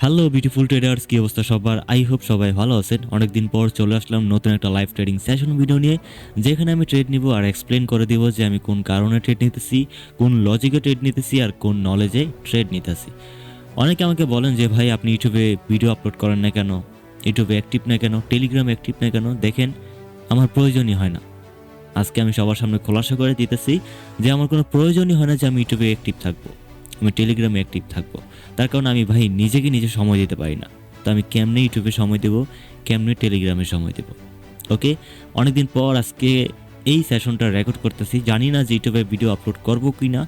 Hello beautiful traders, কি অবস্থা সবার? আই হোপ সবাই ভালো আছেন। অনেকদিন পর চলে আসলাম নতুন একটা লাইভ ট্রেডিং সেশন ভিডিও নিয়ে, যেখানে আমি ট্রেড নিব আর এক্সপ্লেন করে দিব যে আমি কোন কারণে ট্রেড নিতেছি, কোন লজিকে ট্রেড নিতেছি আর কোন নলেজে ট্রেড নিতেছি। অনেকে আমাকে বলেন যে ভাই আপনি ইউটিউবে ভিডিও আপলোড করেন না কেন, ইউটিউবে অ্যাক্টিভ না কেন, টেলিগ্রামে অ্যাক্টিভ না কেন? দেখেন, আমার প্রয়োজনই হয় না। আজকে আমি সবার সামনে খোলাসা করে দিতেছি যে আমার কোনো প্রয়োজনই হয় না যে আমি ইউটিউবে অ্যাক্টিভ থাকবো, আমি টেলিগ্রামে অ্যাক্টিভ থাকবো। তার কারণ আমি ভাই নিজেকে নিজে সময় দিতে পারি না। তো আমি কেমনে ইউটিউবে সময় দেবো, কেমনে টেলিগ্রামে সময় দেবো? ওকে, অনেকদিন পর আজকে এই সেশনটা রেকর্ড করতেছি। জানি না যে ইউটিউবে ভিডিও আপলোড করবো কি না।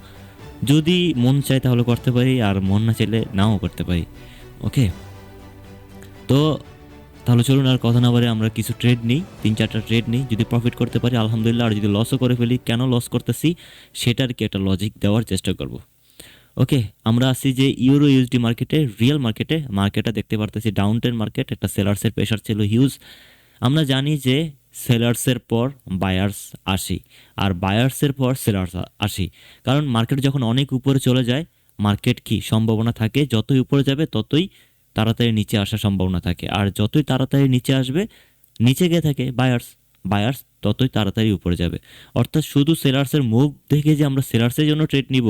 যদি মন চায় তাহলে করতে পারি, আর মন না চাইলে নাও করতে পারি। ওকে, তো তাহলে চলুন আর কথা না বলে আমরা কিছু ট্রেড নিই, 3-4টা ট্রেড নিই। যদি প্রফিট করতে পারি আলহামদুলিল্লাহ, আর যদি লসও করে ফেলি, কেন লস করতেছি সেটার কি একটা লজিক দেওয়ার চেষ্টা করব। ওকে, আমরা আসি যে ইউরো ইউএসডি মার্কেটে, রিয়েল মার্কেটটা দেখতে পারতেছি ডাউন ট্রেন্ড মার্কেট। একটা সেলার্সের প্রেশার ছিল হিউজ। আমরা জানি যে সেলার্সের পর বায়ার্স আসি, আর বায়ার্সের পর সেলার্স আসি। কারণ মার্কেট যখন অনেক উপরে চলে যায়, মার্কেট কি সম্ভাবনা থাকে যতই উপরে যাবে ততই তাড়াতাড়ি নিচে আসার সম্ভাবনা থাকে, আর যতই তাড়াতাড়ি নিচে আসবে, নিচে গিয়ে থাকে বায়ার্স ততই তাড়াতাড়ি উপরে যাবে। অর্থাৎ শুধু সেলার্সের মুভ দেখে যে আমরা সেলার্সের জন্য ট্রেড নিব,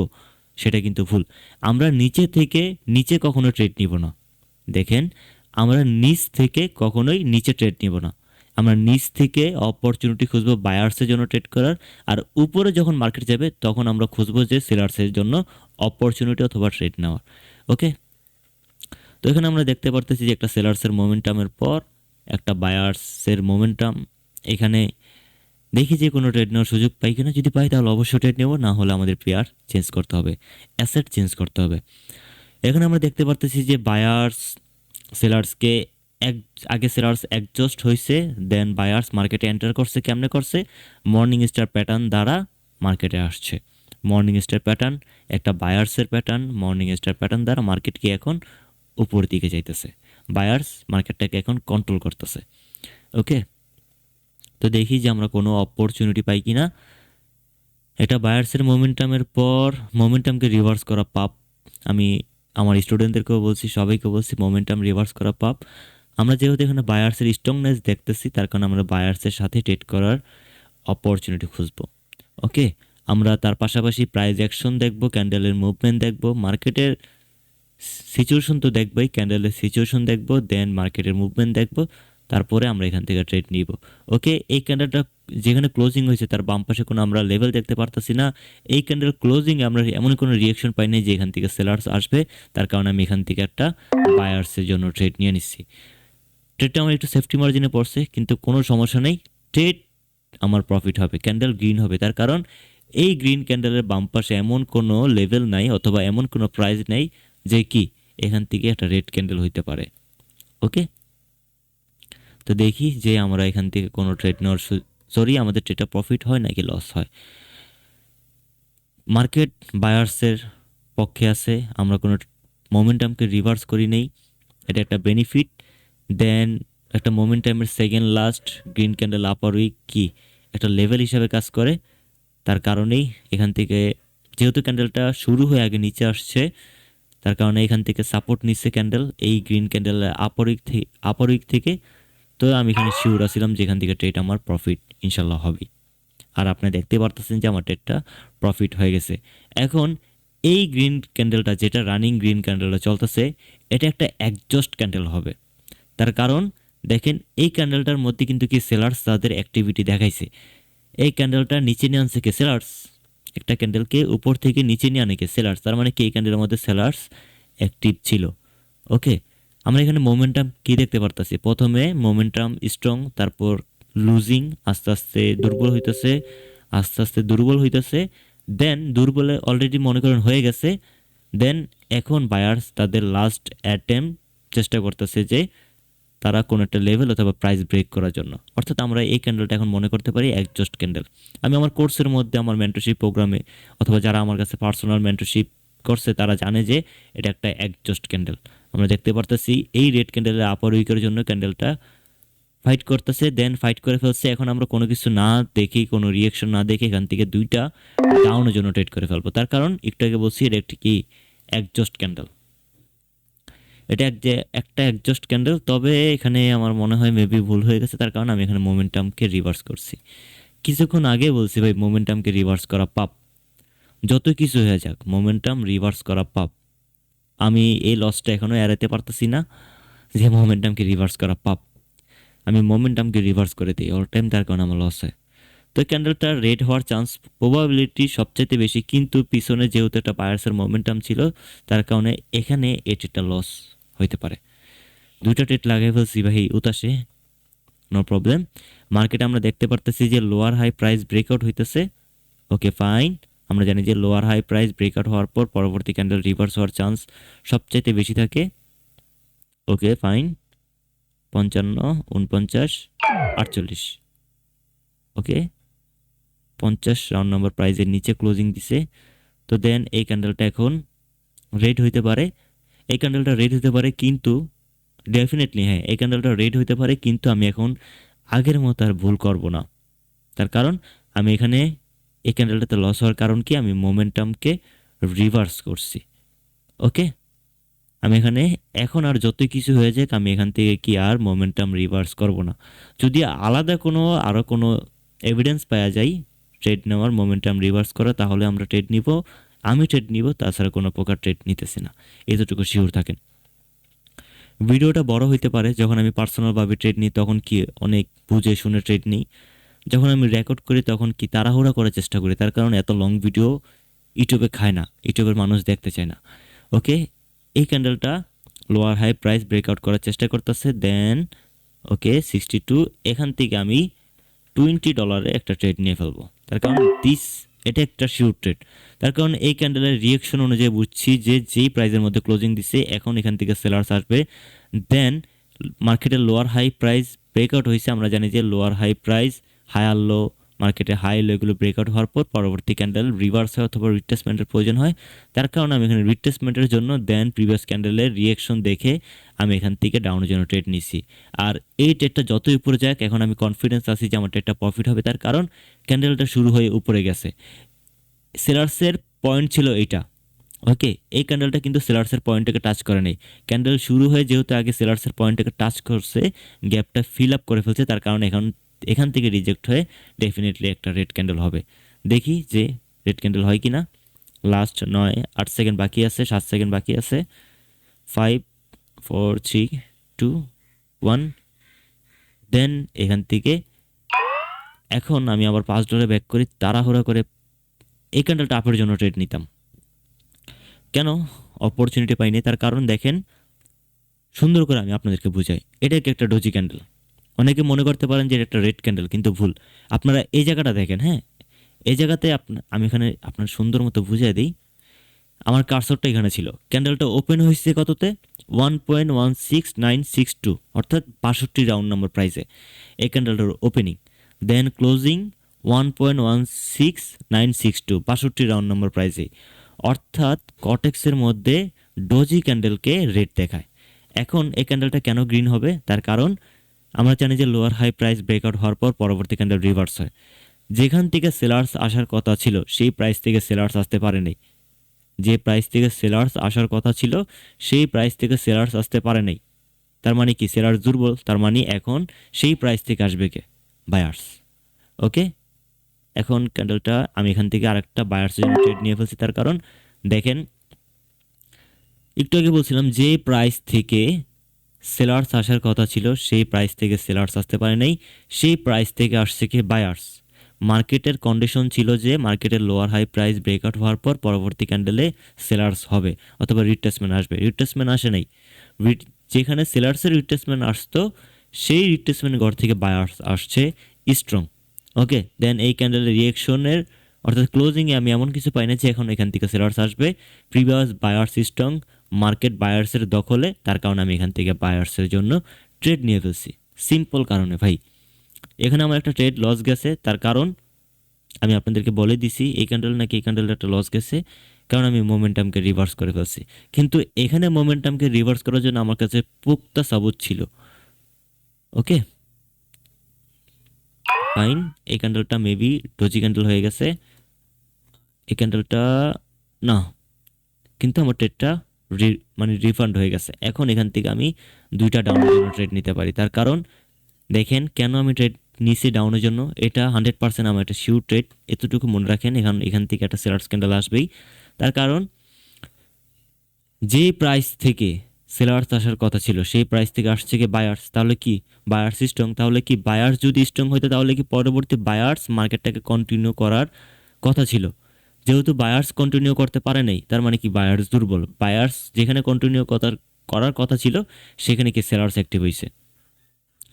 সেটা কিন্তু ভুল। আমরা নিচে থেকে নিচে কখনো ট্রেড নিব না। দেখেন, আমরা নিচ থেকে কখনোই নিচে ট্রেড নিব না। আমরা নিচ থেকে অপরচুনিটি খুঁজবো বায়ার্সের জন্য ট্রেড করার, আর উপরে যখন মার্কেট যাবে তখন আমরা খুঁজবো যে সেলার্সের জন্য অপরচুনিটি অথবা ট্রেড নেওয়ার। ওকে, তো এখানে আমরা দেখতে পারতেছি যে একটা সেলার্সের মোমেন্টামের পর একটা বায়ার্সের মোমেন্টাম। এখানে দেখি যে কোনো ট্রেড নেওয়ার সুযোগ পাই কিনা। যদি পাই তাহলে অবশ্যই ট্রেড নেব, না হলে আমাদের পেয়ার চেঞ্জ করতে হবে, অ্যাসেট চেঞ্জ করতে হবে। এখানে আমরা দেখতে পারতেছি যে বায়ার্স সেলার্সকে আগে সেলার্স অ্যাডজাস্ট হয়েছে, দেন বায়ার্স মার্কেটে এন্টার করছে। কেমনে করছে? মর্নিং স্টার প্যাটার্ন দ্বারা মার্কেটে আসছে। মর্নিং স্টার প্যাটার্ন একটা বায়ার্সের প্যাটার্ন, মর্নিং স্টার প্যাটার্ন দ্বারা মার্কেটকে এখন উপরের দিকে যাইতেছে। বায়ার্স মার্কেটটাকে এখন কন্ট্রোল করতেছে। ওকে, তো দেখি যে আমরা কোনো অপরচুনিটি পাই কিনা। এটা বায়ার্সের মোমেন্টামের পর মোমেন্টামকে রিভার্স করা পাপ। আমি আমার স্টুডেন্টদেরকেও বলছি, সবাইকে বলছি, মোমেন্টাম রিভার্স করা পাপ। আমরা যেহেতু এখানে বায়ার্সের স্ট্রংনেস দেখতেছি, তার কারণে আমরা বায়ার্সের সাথে ট্রেড করার অপরচুনিটি খুঁজবো। ওকে, আমরা তার পাশাপাশি প্রাইস অ্যাকশন দেখব, ক্যান্ডেলের মুভমেন্ট দেখব, মার্কেটের সিচুয়েশন তো দেখবই, ক্যান্ডেলের সিচুয়েশন দেখব, দেন মার্কেটের মুভমেন্ট দেখব, তারপরে আমরা এখান থেকে ট্রেড নিব। ওকে, এই ক্যান্ডেলটা যেখানে ক্লোজিং হয়েছে তার বাম পাশে কোনো আমরা লেভেল দেখতে পারতেছি না। এই ক্যান্ডেল ক্লোজিংয়ে আমরা এমন কোনো রিয়েকশন পাই নাই যে এখান থেকে সেলার্স আসবে, তার কারণে আমি এখান থেকে একটা বায়ার্সের জন্য ট্রেড নিয়ে নিচ্ছি। ট্রেডটা আমার একটু সেফটি মার্জিনে পড়ছে, কিন্তু কোনো সমস্যা নেই, ট্রেড আমার প্রফিট হবে, ক্যান্ডেল গ্রিন হবে। তার কারণ এই গ্রিন ক্যান্ডেলের বাম পাশে এমন কোনো লেভেল নাই অথবা এমন কোনো প্রাইস নেই যে কি এখান থেকে একটা রেড ক্যান্ডেল হইতে পারে। ওকে, তো দেখি যে আমরা এখান থেকে কোনো ট্রেড নেওয়ার আমাদের ট্রেডটা প্রফিট হয় নাকি লস হয়। মার্কেট বায়ার্সের পক্ষে আছে, আমরা কোনো মোমেন্টামকে রিভার্স করি নেই, এটা একটা বেনিফিট। দেন একটা মোমেন্টামের second last green candle upper wick কি একটা লেভেল হিসাবে কাজ করে। তার কারণেই এখান থেকে যেহেতু ক্যান্ডেলটা শুরু হয়ে আগে নিচে আসছে, তার কারণে এখান থেকে সাপোর্ট নিচ্ছে ক্যান্ডেল এই গ্রিন ক্যান্ডেল আপার উইক থেকে। তো আমি এখানে শিওর আছিলাম যে এখান থেকে ট্রেড আমার প্রফিট ইনশাল্লাহ হবে, আর আপনি দেখতে পারতেছেন যে আমার ট্রেডটা প্রফিট হয়ে গেছে। এখন এই গ্রিন ক্যান্ডেলটা, যেটা রানিং গ্রিন ক্যান্ডেলটা চলতেছে, এটা একটা অ্যাডজাস্ট ক্যান্ডেল হবে। তার কারণ দেখেন, এই ক্যান্ডেলটার মধ্যে কিন্তু কি সেলার্স তাদের অ্যাক্টিভিটি দেখাইছে। এই ক্যান্ডেলটা নিচে নিয়ে আনছে কে? সেলার্স। একটা ক্যান্ডেলকে উপর থেকে নিচে নিয়ে আনে কে? সেলার্স। তার মানে কি এই ক্যান্ডেলের মধ্যে সেলার্স অ্যাক্টিভ ছিল। ওকে, আমরা এখানে মোমেন্টাম কি দেখতে পারতেছি? প্রথমে মোমেন্টাম স্ট্রং, তারপর লুজিং, আস্তে আস্তে দুর্বল হইতেছে, আস্তে আস্তে দুর্বল হইতেছে, দেন দুর্বলে অলরেডি মনে করেন হয়ে গেছে। দেন এখন বায়ার্স তাদের লাস্ট অ্যাটেম্প চেষ্টা করতেছে যে তারা কোনো একটা লেভেল অথবা প্রাইস ব্রেক করার জন্য। অর্থাৎ আমরা এই ক্যান্ডেলটা এখন মনে করতে পারি অ্যাডজাস্ট ক্যান্ডেল। আমি আমার কোর্সের মধ্যে, আমার মেন্টরশিপ প্রোগ্রামে অথবা যারা আমার কাছে পার্সোনাল মেন্টরশিপ করছে তারা জানে যে এটা একটা অ্যাডজাস্ট ক্যান্ডেল। আমরা দেখতে পারতেছি এই রেড ক্যান্ডেলের আপার উইকের জন্য ক্যান্ডেলটা ফাইট করতেছে, দেন ফাইট করে ফেলছে। এখন আমরা কোনো কিছু না দেখি, কোনো রিয়েকশন না দেখে এখান থেকে দুইটা ডাউনের জন্য ট্রেড করে ফেলবো। তার কারণ একটু আগে বলছি এটা একটি কি অ্যাডজাস্ট ক্যান্ডেল। এটা যে একটা অ্যাডজাস্ট ক্যান্ডেল, তবে এখানে আমার মনে হয় মেবি ভুল হয়ে গেছে, তার কারণ আমি এখানে মোমেন্টামকে রিভার্স করছি। কিছুক্ষণ আগে বলছি ভাই মোমেন্টামকে রিভার্স করা পাপ, যত কিছু হয়ে যাক মোমেন্টাম রিভার্স করা পাপ। আমি এই লসটা এখনও এড়াতে পারতেছি না যে মোমেন্টামকে রিভার্স করা পাপ। আমি মোমেন্টামকে রিভার্স করে দিই অল টাইম, তার কারণে আমার লস হয়। তো ক্যান্ডেলটা রেড হওয়ার চান্স প্রবাবিলিটি সবচেয়ে বেশি, কিন্তু পিছনে যেহেতু একটা বায়ার্সের মোমেন্টাম ছিল তার কারণে এখানে এটা লস হইতে পারে। দুইটা ট্রেড লাগিয়ে ফেলছি ভাই উতাসে, নো প্রবলেম। মার্কেটে আমরা দেখতে পারতেছি যে লোয়ার হাই প্রাইস ব্রেকআউট হইতেছে। ওকে ফাইন, আমরা জানি যে লোয়ার হাই প্রাইস ব্রেকআউট হওয়ার পর পরবর্তী ক্যান্ডেল রিভার্স হওয়ার চান্স সবচাইতে বেশি থাকে। Okay fine, 55, 49, 48। ওকে 50 রাউন্ড নাম্বার প্রাইজের নিচে ক্লোজিং দিছে। তো দেন এই ক্যান্ডেলটা এখন রেড হইতে পারে, এই ক্যান্ডেলটা রেড হতে পারে, কিন্তু ডেফিনেটলি হ্যাঁ এই ক্যান্ডেলটা রেড হইতে পারে, কিন্তু আমি এখন আগের মতো আর ভুল করব না। তার কারণ আমি এখানে এই ক্যান্ডেলটাতে লস হওয়ার কারণ কি, আমি মোমেন্টামকে রিভার্স করছি। ওকে আমি এখানে এখন আর যতই কিছু হয়ে যাক আমি এখান থেকে কি আর মোমেন্টাম রিভার্স করব না। যদি আলাদা কোনো আরও কোনো এভিডেন্স পাওয়া যায় ট্রেড নেওয়ার মোমেন্টাম রিভার্স করা, তাহলে আমরা ট্রেড নিব, আমি ট্রেড নিব, তাছাড়া কোনো প্রকার ট্রেড নিতেছি না, এতটুকু শিওর থাকেন। ভিডিওটা বড় হইতে পারে, যখন আমি পার্সোনালভাবে ট্রেড নিই তখন কি অনেক বুঝে শুনে ট্রেড নিই, যখন আমি রেকর্ড করি তখন কি তাড়াহুড়া করার চেষ্টা করি, তার কারণ এত লং ভিডিও ইউটিউবে খায় না, ইউটিউবের মানুষ দেখতে চায় না। ওকে এই ক্যান্ডেলটা লোয়ার হাই প্রাইস ব্রেকআউট করার চেষ্টা করতেছে, দেন ওকে 62, এখান থেকে আমি $20 একটা ট্রেড নিয়ে ফেলবো, তার কারণ এটা একটা শিওর ট্রেড। তার কারণ এই ক্যান্ডেলের রিয়েকশন অনুযায়ী বুঝছি যে যেই প্রাইসের মধ্যে ক্লোজিং দিচ্ছে এখন এখান থেকে সেলার্স আসবে। দেন মার্কেটের লোয়ার হাই প্রাইস ব্রেকআউট হয়েছে, আমরা জানি যে লোয়ার হাই প্রাইস হাই আর লো, মার্কেটে হাই লো এগুলো ব্রেকআউট হওয়ার পর পরবর্তী ক্যান্ডেল রিভার্স হয় অথবা রিট্রেসমেন্টের প্রয়োজন হয়, তার কারণে আমি এখানে রিট্রেসমেন্টের জন্য দেন প্রিভিয়াস ক্যান্ডেলের রিয়েকশন দেখে আমি এখান থেকে ডাউনের জন্য ট্রেড নিছি। আর এই ট্রেডটা যতই উপরে যাক এখন আমি কনফিডেন্স আছি যে আমার ট্রেডটা প্রফিট হবে, তার কারণ ক্যান্ডেলটা শুরু হয়ে উপরে গেছে, সেলার্সের পয়েন্ট ছিল এইটা। ওকে এই ক্যান্ডেলটা কিন্তু সেলার্সের পয়েন্টটাকে টাচ করে নেই, ক্যান্ডেল শুরু হয়ে যেহেতু আগে সেলার্সের পয়েন্টটাকে টাচ করছে, গ্যাপটা ফিল আপ করে ফেলছে, তার কারণে এখান থেকে রিজেক্ট হয়ে ডেফিনেটলি একটা রেড ক্যান্ডেল হবে। দেখি যে রেড ক্যান্ডেল হয় কি না। লাস্ট 9-8 সেকেন্ড বাকি আছে, 7 সেকেন্ড বাকি আছে, 5 4 3 2 1। দেন এখান থেকে এখন আমি আবার $5 ব্যাক করি, তাড়াহুড়া করে এই ক্যান্ডেলটা আপের জন্য ট্রেড নিতাম, কেন অপরচুনিটি পাইনি, তার কারণ দেখেন সুন্দর করে আমি আপনাদেরকে বুঝাই, এটা কি একটা ডোজি ক্যান্ডেল। অনেকে মনে করতে পারেন যে এটা একটা রেড ক্যান্ডেল, কিন্তু ভুল। আপনারা এই জায়গাটা দেখেন, হ্যাঁ এই জায়গাতে আমি এখানে আপনার সুন্দর মতো বুঝিয়ে দিই, আমার কার্সরটা এখানে ছিল, ক্যান্ডেলটা ওপেন হয়েছে কততে 1.16962, অর্থাৎ 62 রাউন্ড নাম্বার প্রাইসে এই ক্যান্ডেলটার ওপেনিং, দেন ক্লোজিং 1.16962, 62 রাউন্ড নাম্বার প্রাইসে, অর্থাৎ কটেক্সের মধ্যে ডোজি ক্যান্ডেলকে রেড দেখায়। এখন এই ক্যান্ডেলটা কেন গ্রিন হবে, তার কারণ আমরা জানি যে লোয়ার হাই প্রাইস ব্রেকআউট হওয়ার পর পরবর্তী ক্যান্ডেল রিভার্স হয়, যেখান থেকে সেলার্স আসার কথা ছিল সেই প্রাইস থেকে সেলার্স আসতে পারেনি, যে প্রাইস থেকে সেলার্স আসার কথা ছিল সেই প্রাইস থেকে সেলার্স আসতে পারে নাই, তার মানে কি সেলার্স দুর্বল, তার মানে এখন সেই প্রাইস থেকে আসবে কে, বায়ার্স। ওকে এখন ক্যান্ডেলটা আমি এখান থেকে আরেকটা বায়ার্সের জন্য ট্রেড নিয়ে ফেলছি, তার কারণ দেখেন একটু আগে বলছিলাম যে প্রাইস থেকে সেলার্স আসার কথা ছিল সেই প্রাইস থেকে সেলার্স আসতে পারে নাই, সেই প্রাইস থেকে আসছে কি বায়ার্স। মার্কেটের কন্ডিশন ছিল যে মার্কেটের লোয়ার হাই প্রাইস ব্রেকআউট হওয়ার পর পরবর্তী ক্যান্ডেলে সেলার্স হবে অথবা রিট্রেসমেন্ট আসবে, রিট্রেসমেন্ট আসে নাই, যেখানে সেলার্সের রিট্রেসমেন্ট আসতো সেই রিট্রেসমেন্ট ঘর থেকে বায়ার্স আসছে স্ট্রং। ওকে দেন এই ক্যান্ডেলের রিয়েকশনের অর্থাৎ ক্লোজিংয়ে আমি এমন কিছু পাই না যে এখন এখান থেকে সেলার্স আসবে, প্রিভিয়াস বায়ার্স স্ট্রং, মার্কেট বায়ার্সের দখলে, তার কারণে আমি এখান থেকে বায়ার্সের জন্য ট্রেড নিয়ে ফেলছি, সিম্পল কারণে ভাই। এখানে আমার একটা ট্রেড লস গেছে, তার কারণ আমি আপনাদেরকে বলে দিছি এই ক্যান্ডেল নাকি এই ক্যান্ডেলটা একটা লস গেছে, কারণ আমি মোমেন্টামকে রিভার্স করে ফেলছি, কিন্তু এখানে মোমেন্টামকে রিভার্স করার জন্য আমার কাছে পুক্তা সাবুত ছিল। ওকে ফাইন, এই ক্যান্ডেলটা মেবি ডোজি ক্যান্ডেল হয়ে গেছে, এই ক্যান্ডেলটা না, কিন্তু আমার ট্রেডটা মানে রিফান্ড হয়ে গেছে। এখন এখান থেকে আমি 2টা ডাউনের জন্য ট্রেড নিতে পারি। তার কারণ দেখেন কেন আমি ট্রেড নিছি ডাউনের জন্য, এটা 100% আমার একটা শিওর ট্রেড, এতটুকু মনে রাখেন। এখান থেকে একটা সেলার্স ক্যান্ডেল আসবেই। তার কারণ যে প্রাইস থেকে সেলার্স আসার কথা ছিল সেই প্রাইস থেকে আসছে কি বায়ার্স, তাহলে কি বায়ার্স স্ট্রং, তাহলে কি বায়ার্স যদি স্ট্রং হইতো তাহলে কি পরবর্তী বায়ার্স মার্কেটটাকে কন্টিনিউ করার কথা ছিল। যেহেতু বায়ার্স কন্টিনিউ করতে পারে নাই, তার মানে কি বায়ার্স দুর্বল। বায়ার্স যেখানে কন্টিনিউ করার কথা ছিল সেখানে কি সেলার্স অ্যাক্টিভ হয়েছে।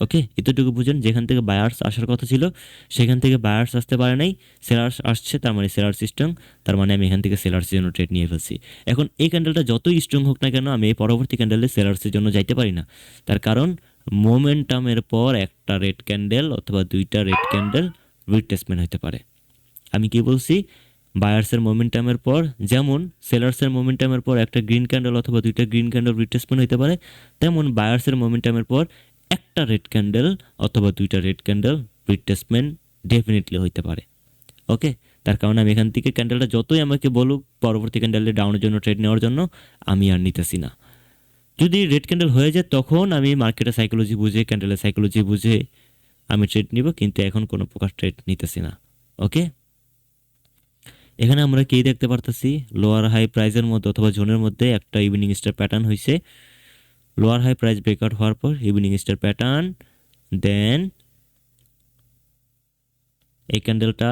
ওকে, এতটুকু বুঝেন, যেখান থেকে বায়ার্স আসার কথা ছিল সেখান থেকে বায়ার্স আসতে পারে নাই, সেলার্স আসছে, তার মানে সেলার সিস্টেম, তার মানে আমি এখান থেকে সেলার্সের জন্য ট্রেড নিয়ে ফেলছি। এখন এই ক্যান্ডেলটা যতই স্ট্রং হোক না কেন আমি এই পরবর্তী ক্যান্ডেলে সেলার্সের জন্য যাইতে পারি না। তার কারণ মোমেন্টামের পর একটা রেড ক্যান্ডেল অথবা 2টা রেড ক্যান্ডেল রিট্রেসমেন্ট হতে পারে। আমি কি বলছি, বায়ার্সের মোমেন্টামের পর যেমন সেলার্সের মোমেন্টামের পর একটা গ্রিন ক্যান্ডেল অথবা 2টা গ্রিন ক্যান্ডেল রিট্রেসমেন্ট হতে পারে, তেমন বায়ার্সের মোমেন্টামের পর একটা রেড ক্যান্ডেল অথবা 2টা রেড ক্যান্ডেল রিট্রেসমেন্ট ডেফিনেটলি হইতে পারে। ওকে, তার কারণে আমি এখান থেকে ক্যান্ডেলটা যতই আমাকে বলুক পরবর্তী ক্যান্ডেলে ডাউনের জন্য ট্রেড নেওয়ার জন্য, আমি আর নিতেছি না। যদি রেড ক্যান্ডেল হয়ে যায় তখন আমি মার্কেটের সাইকোলজি বুঝে, ক্যান্ডেলের সাইকোলজি বুঝে আমি ট্রেড নিব, কিন্তু এখন কোনো প্রকার ট্রেড নিতেছি না। ওকে, এখানে আমরা কি দেখতে পারতেছি, লোয়ার হাই প্রাইজের মধ্যে অথবা জোনের মধ্যে একটা ইভিনিং স্টার প্যাটার্ন হয়েছে। লোয়ার হাই প্রাইস ব্রেকআউট হওয়ার পর ইভিনিং স্টার প্যাটার্ন, দেন এই ক্যান্ডেলটা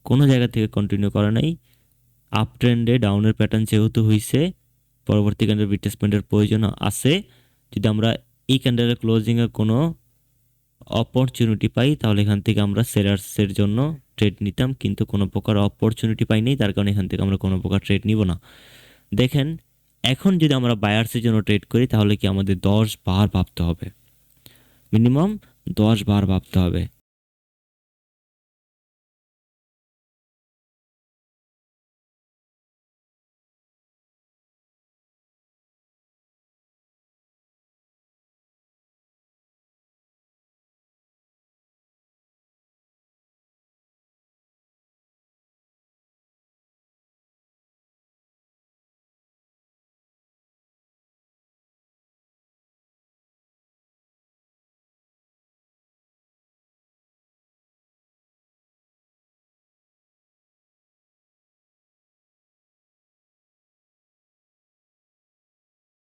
কোনো জায়গা থেকে কন্টিনিউ করা নাই, আপ ট্রেন্ডে ডাউনের প্যাটার্ন যেহেতু হয়েছে পরবর্তী ক্যান্ডেল রিট্রেসমেন্টের প্রয়োজন আছে। যদি আমরা এই ক্যান্ডেলের ক্লোজিংয়ে কোনো অপরচুনিটি পাই তাহলে এখান থেকে আমরা সেলার্সের জন্য ট্রেড নিতাম, কিন্তু কোনো প্রকার অপরচুনিটি পাই নাই, তার কারণে এখান থেকে আমরা কোনো প্রকার ট্রেড নিব না। দেখেন এখন যদি আমরা বায়ার্সের জন্য ট্রেড করি তাহলে কি আমাদের 10 বার ভাবতে হবে, মিনিমাম 10 বার ভাবতে হবে।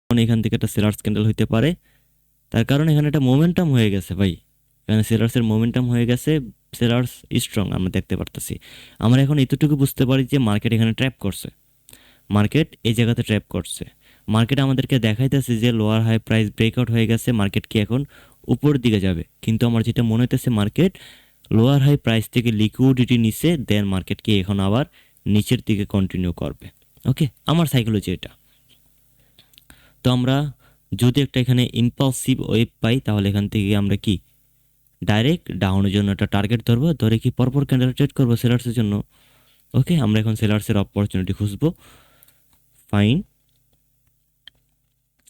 এখান থেকে একটা সেলার্স ক্যান্ডেল হইতে পারে, তার কারণ এখানে একটা মোমেন্টাম হয়ে গেছে ভাই, এখানে সেলার্সের মোমেন্টাম হয়ে গেছে, সেলার্স স্ট্রং আমরা দেখতে পারতেছি। আমরা এখন এতটুকু বুঝতে পারি যে মার্কেট এখানে ট্র্যাপ করছে, মার্কেট এই জায়গাতে ট্র্যাপ করছে। মার্কেট আমাদেরকে দেখাইতেছে যে লোয়ার হাই প্রাইস ব্রেকআউট হয়ে গেছে, মার্কেট কি এখন উপর দিকে যাবে, কিন্তু আমার যেটা মনে হইতেছে মার্কেট লোয়ার হাই প্রাইস থেকে লিকুইডিটি নিচ্ছে, দেন মার্কেট কি এখন আবার নিচের দিকে কন্টিনিউ করবে। ওকে, আমার সাইকোলজি এটা। তো আমরা যদি একটা এখানে ইম্পালসিভ ওয়েভ পাই তাহলে এখান থেকে আমরা কি ডাইরেক্ট ডাউনের জন্য একটা টার্গেট ধরবো, ধরে কি পরপর ক্যান্ডেল ট্রেড করবো সেলার্সের জন্য। ওকে, আমরা এখন সেলার্সের অপরচুনিটি খুঁজবো। ফাইন,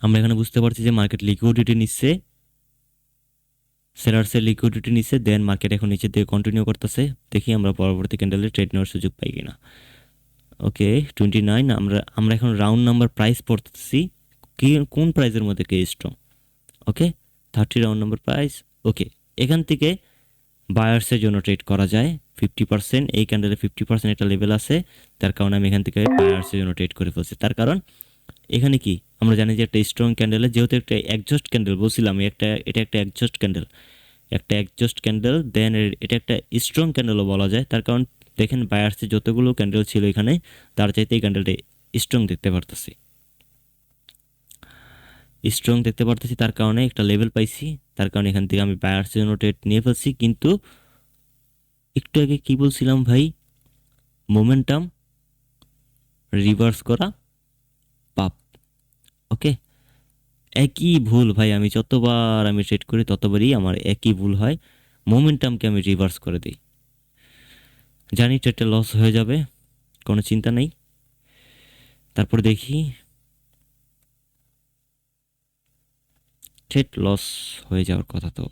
আমরা এখানে বুঝতে পারছি যে মার্কেট লিকুইডিটি নিচ্ছে, সেলার্সের লিকুইডিটি নিচ্ছে, দেন মার্কেট এখন নিচের দিকে কন্টিনিউ করতেছে। দেখি আমরা পরবর্তী ক্যান্ডেলে ট্রেড নেওয়ার সুযোগ পাই কিনা। ওকে 29, আমরা এখন রাউন্ড নাম্বার প্রাইস পড়তেছি, কি কোন প্রাইসের মধ্যে কে স্ট্রং। ওকে 30 রাউন্ড নাম্বার প্রাইস। ওকে, এখান থেকে বায়ার্সের জন্য ট্রেড করা যায় 50%, এই ক্যান্ডেলে 50% একটা লেভেল আছে, তার কারণে আমি এখান থেকে বায়ার্সের জন্য ট্রেড করে ফেলছি। তার কারণ এখানে কি আমরা জানি যে একটা স্ট্রং ক্যান্ডেলে যেহেতু একটা একজস্ট ক্যান্ডেল বলছিলাম, এটা একটা একজস্ট ক্যান্ডেল, দেন এটা একটা স্ট্রং ক্যান্ডেলও বলা যায়। তার কারণ দেখেন বায়ার্সে যতগুলো ক্যান্ডেল ছিল এখানে তার চাইতে এই ক্যান্ডেলটা স্ট্রং দেখতে পারতেছি, তার কারণে একটা লেভেল পাইছি, তার কারণে এখান থেকে আমি বায়ার্সের জন্য ট্রেড নিয়ে ফেলছি। কিন্তু একটু আগে কি বলছিলাম ভাই, মোমেন্টাম রিভার্স করা পাপ। ওকে, একই ভুল ভাই, আমি যতবার আমি ট্রেড করি ততবারই আমার একই ভুল হয়, মোমেন্টামকে আমি রিভার্স করে দিই। জানি ট্রেডটা লস হয়ে যাবে, কোনো চিন্তা নেই, তারপর দেখি ট্রেড লস হয়ে যাওয়ার কথা তো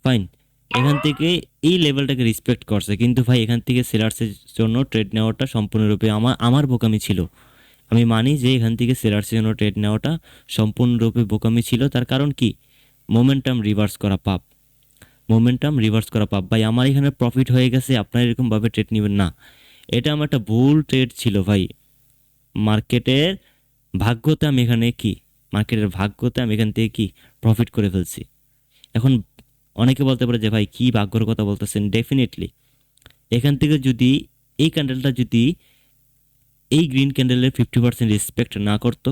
ফাইন। এখান থেকে এই লেভেলটাকে রেসপেক্ট করছে, কিন্তু ভাই এখান থেকে সেলার্সের জন্য ট্রেড নেওয়াটা সম্পূর্ণরূপে আমার বোকামি ছিল। আমি মানি যে এখান থেকে সেলার্সের জন্য ট্রেড নেওয়াটা সম্পূর্ণরূপে বোকামি ছিল। তার কারণ কি, মোমেন্টাম রিভার্স করা পাপ, মোমেন্টাম রিভার্স করা পাপ। ভাই আমার এখানে প্রফিট হয়ে গেছে, আপনারা এরকমভাবে ট্রেড নেবেন না। এটা আমার একটা ভুল ট্রেড ছিল ভাই। মার্কেটের ভাগ্যতে আমি এখানে কি, মার্কেটের ভাগ্যতে আমি এখান থেকে কি প্রফিট করে ফেলছি। এখন অনেকে বলতে পারে যে ভাই কি ভাগ্যর কথা বলতেছেন। ডেফিনেটলি এখান থেকে যদি এই ক্যান্ডেলটা যদি এই গ্রিন ক্যান্ডেলের 50% রেসপেক্ট না করতো,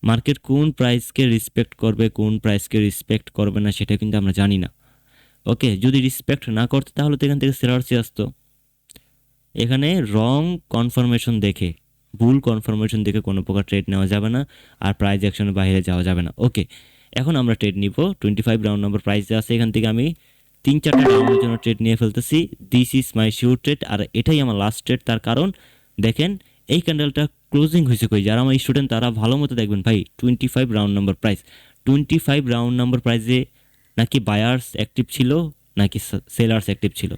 মার্কেট কোন প্রাইসকে রেসপেক্ট করবে কোন প্রাইসকে রেসপেক্ট করবে না সেটা কিন্তু আমরা জানি না। ওকে, যদি রেসপেক্ট না করতো তাহলে তো এখান থেকে সেলার্সই আসতো। এখানে রং কনফার্মেশন দেখে, ভুল কনফার্মেশন দেখে কোনো প্রকার ট্রেড নেওয়া যাবে না, আর প্রাইস অ্যাকশনের বাইরে যাওয়া যাবে না। ওকে, এখন আমরা ট্রেড নিব 25 রাউন্ড নাম্বার প্রাইস আছে। এখান থেকে আমি 3-4টা রাউন্ডের জন্য ট্রেড নিয়ে ফেলতেছি। This is my sure trade, আর এটাই আমার লাস্ট ট্রেড। তার কারণ দেখেন এই ক্যান্ডেলটা ক্লোজিং হয়েছে কই, যারা আমার স্টুডেন্ট তারা ভালো মতো দেখবেন ভাই। 25 round number price, 25 round number প্রাইসে নাকি বায়ার্স অ্যাক্টিভ ছিল নাকি সেলার্স অ্যাক্টিভ ছিল।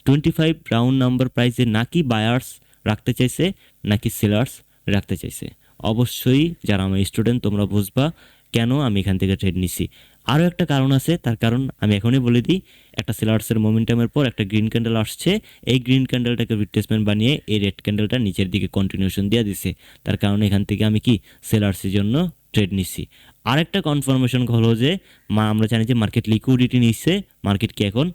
25 রাউন্ড নাম্বার প্রাইসে নাকি বায়ার্স রাখতে চাইছে নাকি সেলার্স রাখতে চাইছে। অবশ্যই যারা আমার স্টুডেন্ট তোমরা বুঝবা কেন আমি এখান থেকে ট্রেড নিছি। আরও একটা কারণ আছে, তার কারণ আমি এখনই বলে দিই। একটা সেলার্সের মোমেন্টামের পর একটা গ্রিন ক্যান্ডেল আসছে, এই গ্রিন ক্যান্ডেলটাকে রিট্রেসমেন্ট বানিয়ে এই রেড ক্যান্ডেলটা নিচের দিকে কন্টিনিউশন দিয়ে দিছে। তার কারণে এখান থেকে আমি কি সেলার্সের জন্য ট্রেড নিছি। আরেকটা কনফার্মেশন হলো যে আমরা জানি যে মার্কেট লিকুইডিটি নিচ্ছে, মার্কেট কি এখন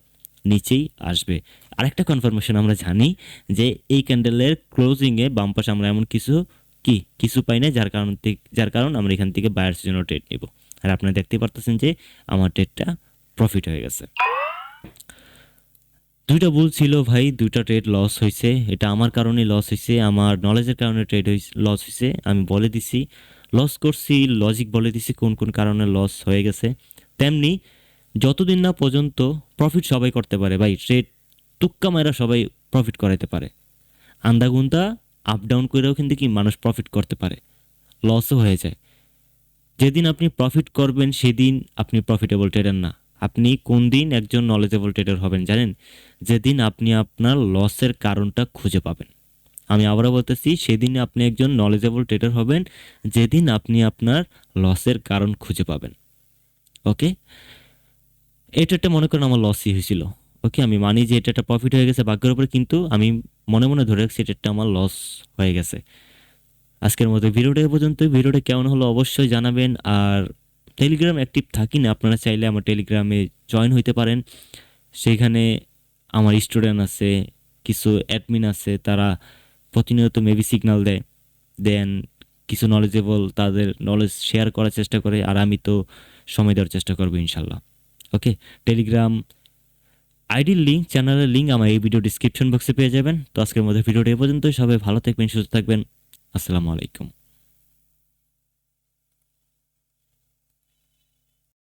নিচেই আসবে। আরেকটা কনফার্মেশন আমরা জানি যে এই ক্যান্ডেলের ক্লোজিংয়ে বাম পাশে আমরা এমন কিছু পাই না, যার কারণ আমরা এখান থেকে বায়ার্সের জন্য ট্রেড নিব। আর আপনারা দেখতে পারতেছেন যে আমার ট্রেডটা প্রফিট হয়ে গেছে। দুইটা ভুল ছিল ভাই, দুইটা ট্রেড লস হয়েছে। এটা আমার কারণে লস হয়েছে, আমার নলেজের কারণে ট্রেড লস হয়েছে। আমি বলে দিছি লস করছি, লজিক বলে দিছি কোন কোন কারণে লস হয়ে গেছে। তেমনি যতদিন না পর্যন্ত প্রফিট সবাই করতে পারে ভাই, ট্রেড তুক্কা মারা সবাই প্রফিট করাইতে পারে। আন্দাগুন্তা আপ ডাউন করেও কিন্তু কি মানুষ প্রফিট করতে পারে, লসও হয়ে যায়। যেদিন আপনি প্রফিট করবেন সেদিন আপনি প্রফিটেবল ট্রেডার না। আপনি কোন দিন একজন নলেজেবল ট্রেডার হবেন জানেন? যেদিন আপনি আপনার লসের কারণটা খুঁজে পাবেন। আমি আবারও বলতেছি, সেদিন আপনি একজন নলেজেবল ট্রেডার হবেন যেদিন আপনি আপনার লসের কারণ খুঁজে পাবেন। ওকে, এই ট্রেডটা মনে করেন আমার লসই হয়েছিল। ওকে, আমি মানি যে এটা একটা প্রফিট হয়ে গেছে ভাগ্যের উপরে, কিন্তু আমি মনে মনে ধরে রাখছি ট্রেডটা আমার লস হয়ে গেছে। আজকের মতো ভিডিওটা এ পর্যন্ত। ভিডিওটা কেমন হলো অবশ্যই জানাবেন। আর টেলিগ্রাম অ্যাক্টিভ থাকি না, আপনারা চাইলে আমার টেলিগ্রামে জয়েন হইতে পারেন। সেইখানে আমার স্টুডেন্ট আছে, কিছু অ্যাডমিন আছে, তারা প্রতিনিয়ত মেবি সিগন্যাল দেন কিছু নলেজেবল তাদের নলেজ শেয়ার করার চেষ্টা করে, আর আমি তো সময় দেওয়ার চেষ্টা করবো ইনশাল্লাহ। ওকে, টেলিগ্রাম আইডির লিঙ্ক, চ্যানেলের লিঙ্ক আমার এই ভিডিও ডিসক্রিপশন বক্সে পেয়ে যাবেন। তো আজকের মধ্যে ভিডিওটা এ পর্যন্তই। সবাই ভালো থাকবেন, সুস্থ থাকবেন। আসসালামু আলাইকুম।